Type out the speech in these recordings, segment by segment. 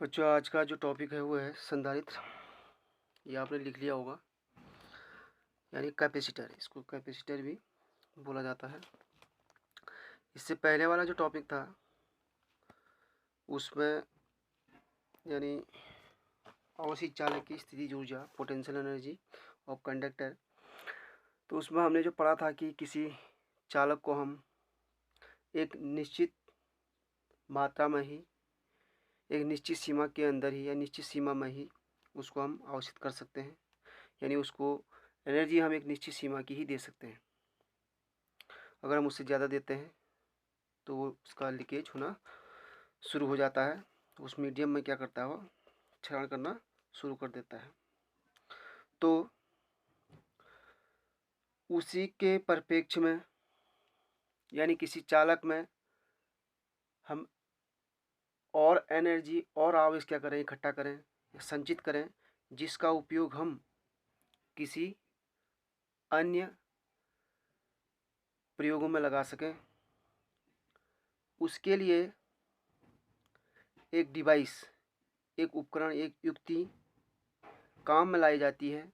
बच्चों, आज का जो टॉपिक है वो है संधारित्र। ये आपने लिख लिया होगा, यानी कैपेसिटर। इसको कैपेसिटर भी बोला जाता है। इससे पहले वाला जो टॉपिक था उसमें यानी अवशिष्ट चालक की स्थितिज ऊर्जा, पोटेंशियल एनर्जी ऑफ कंडक्टर। तो उसमें हमने जो पढ़ा था कि किसी चालक को हम एक निश्चित मात्रा में ही, एक निश्चित सीमा के अंदर ही या निश्चित सीमा में ही उसको हम अवशित कर सकते हैं, यानी उसको एनर्जी हम एक निश्चित सीमा की ही दे सकते हैं। अगर हम उससे ज़्यादा देते हैं तो वो उसका लीकेज होना शुरू हो जाता है। उस मीडियम में क्या करता है, वो क्षरण करना शुरू कर देता है। तो उसी के परिप्रेक्ष्य में, यानी किसी चालक में हम और एनर्जी और आवेश क्या करें, इकट्ठा करें, संचित करें, जिसका उपयोग हम किसी अन्य प्रयोगों में लगा सकें। उसके लिए एक डिवाइस, एक उपकरण, एक युक्ति काम में लाई जाती है,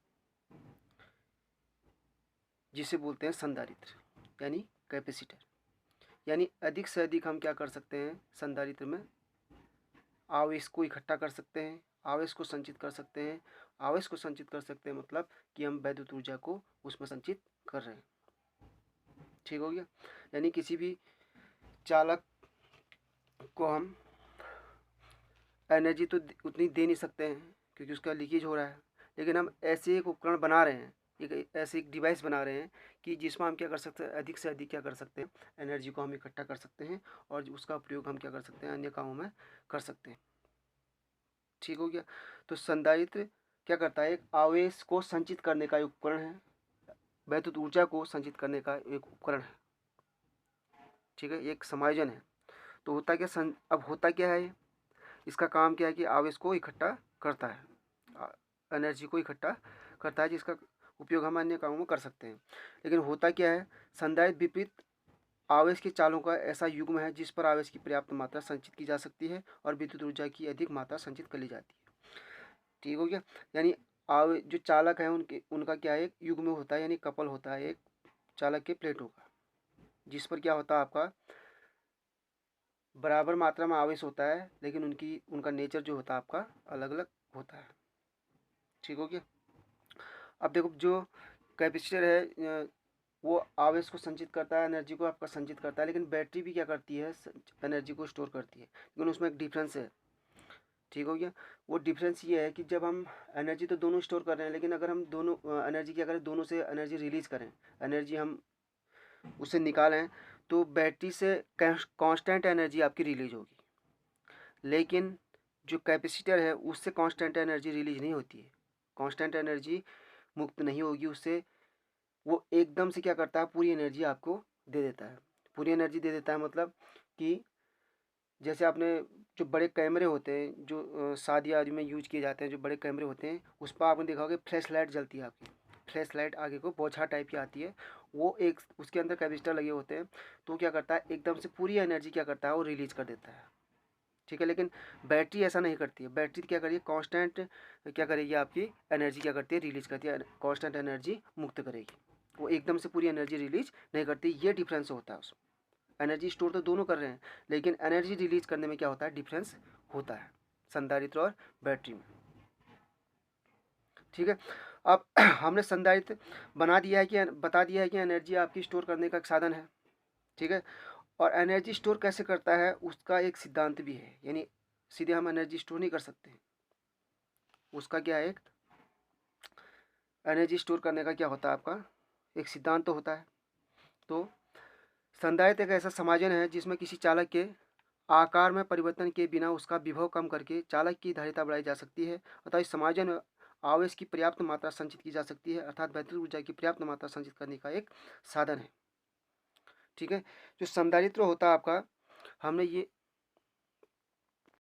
जिसे बोलते हैं संधारित्र यानी कैपेसिटर। यानी अधिक से अधिक हम क्या कर सकते हैं, संधारित्र में आवेश को इकट्ठा कर सकते हैं, आवेश को संचित कर सकते हैं। आवेश को संचित कर सकते हैं मतलब कि हम वैद्युत ऊर्जा को उसमें संचित कर रहे हैं। ठीक हो गया। यानी किसी भी चालक को हम एनर्जी तो उतनी दे नहीं सकते हैं क्योंकि उसका लीकेज हो रहा है, लेकिन हम ऐसे एक उपकरण बना रहे हैं, ऐसे एक डिवाइस बना रहे हैं कि जिसमें हम क्या कर सकते हैं, अधिक से अधिक क्या कर सकते हैं, एनर्जी को हम इकट्ठा कर सकते हैं और उसका प्रयोग हम क्या कर सकते हैं, अन्य कामों में कर सकते हैं। ठीक हो गया। तो संधारित्र क्या करता है, एक आवेश को संचित करने का एक उपकरण है, वैद्युत ऊर्जा को संचित करने का एक उपकरण है। ठीक है, एक समायोजन है। तो होता क्या, अब होता क्या है, इसका काम क्या है कि आवेश को इकट्ठा करता है, एनर्जी को इकट्ठा करता है, जिसका उपयोग हम अन्य कामों में कर सकते हैं। लेकिन होता क्या है, संधारित्र विपरीत आवेश के चालों का ऐसा युग्म है जिस पर आवेश की पर्याप्त मात्रा संचित की जा सकती है और विद्युत ऊर्जा की अधिक मात्रा संचित कर ली जाती है। ठीक हो गया। यानी जो चालक है उनका क्या है, एक युग्म होता है, यानी कपल होता है एक चालक के प्लेटों का, जिस पर क्या होता है, आपका बराबर मात्रा में आवेश होता है, लेकिन उनका नेचर जो होता है आपका अलग अलग होता है। ठीक हो गया। अब देखो, जो कैपेसिटर है वो आवेश को संचित करता है, एनर्जी को आपका संचित करता है, लेकिन बैटरी भी क्या करती है, एनर्जी को स्टोर करती है, लेकिन उसमें एक डिफरेंस है। ठीक हो गया। वो डिफरेंस ये है कि जब हम एनर्जी तो दोनों स्टोर कर रहे हैं, लेकिन अगर हम दोनों एनर्जी क्या करें, दोनों से एनर्जी रिलीज करें, एनर्जी हम उसे निकालें, तो बैटरी से कांस्टेंट एनर्जी आपकी रिलीज होगी। लेकिन जो कैपेसिटर है उससे कांस्टेंट एनर्जी रिलीज नहीं होती है, कांस्टेंट एनर्जी मुक्त नहीं होगी उससे। वो एकदम से क्या करता है, पूरी एनर्जी आपको दे देता है। पूरी एनर्जी दे देता है मतलब कि जैसे आपने जो बड़े कैमरे होते हैं, जो शादी आदि में यूज किए जाते हैं, जो बड़े कैमरे होते हैं, उस पर आपने देखा होगा फ्लैश लाइट जलती है आपकी, फ्लैश लाइट आगे को बौछार टाइप की आती है, वो एक उसके अंदर कैपेसिटर लगे होते हैं। तो क्या करता है, एकदम से पूरी एनर्जी क्या करता है, वो रिलीज कर देता है। ठीक है। लेकिन बैटरी ऐसा नहीं करती है। बैटरी क्या करेगी, कांस्टेंट क्या करेगी, आपकी एनर्जी क्या करती है, रिलीज करती है, कांस्टेंट एनर्जी मुक्त करेगी। वो एकदम से पूरी एनर्जी रिलीज नहीं करती। ये डिफरेंस होता है उसमें। एनर्जी स्टोर तो दोनों कर रहे हैं, लेकिन एनर्जी रिलीज करने में क्या होता है, डिफरेंस होता है संधारित्र और बैटरी में। ठीक है। अब हमने संधारित्र बना दिया है कि बता दिया है कि एनर्जी आपकी स्टोर करने का एक साधन है। ठीक है। और एनर्जी स्टोर कैसे करता है उसका एक सिद्धांत भी है, यानी सीधे हम एनर्जी स्टोर नहीं कर सकते। उसका क्या है, एक एनर्जी स्टोर करने का क्या होता है, आपका एक सिद्धांत तो होता है। तो संधारित्र एक ऐसा समायोजन है जिसमें किसी चालक के आकार में परिवर्तन के बिना उसका विभव कम करके चालक की धारिता बढ़ाई जा सकती है। अतः इस समायोजन में आवेश की पर्याप्त मात्रा संचित की जा सकती है, अर्थात वैद्युत ऊर्जा की पर्याप्त मात्रा संचित करने का एक साधन है। ठीक है। जो संधारित्र होता है आपका, हमने ये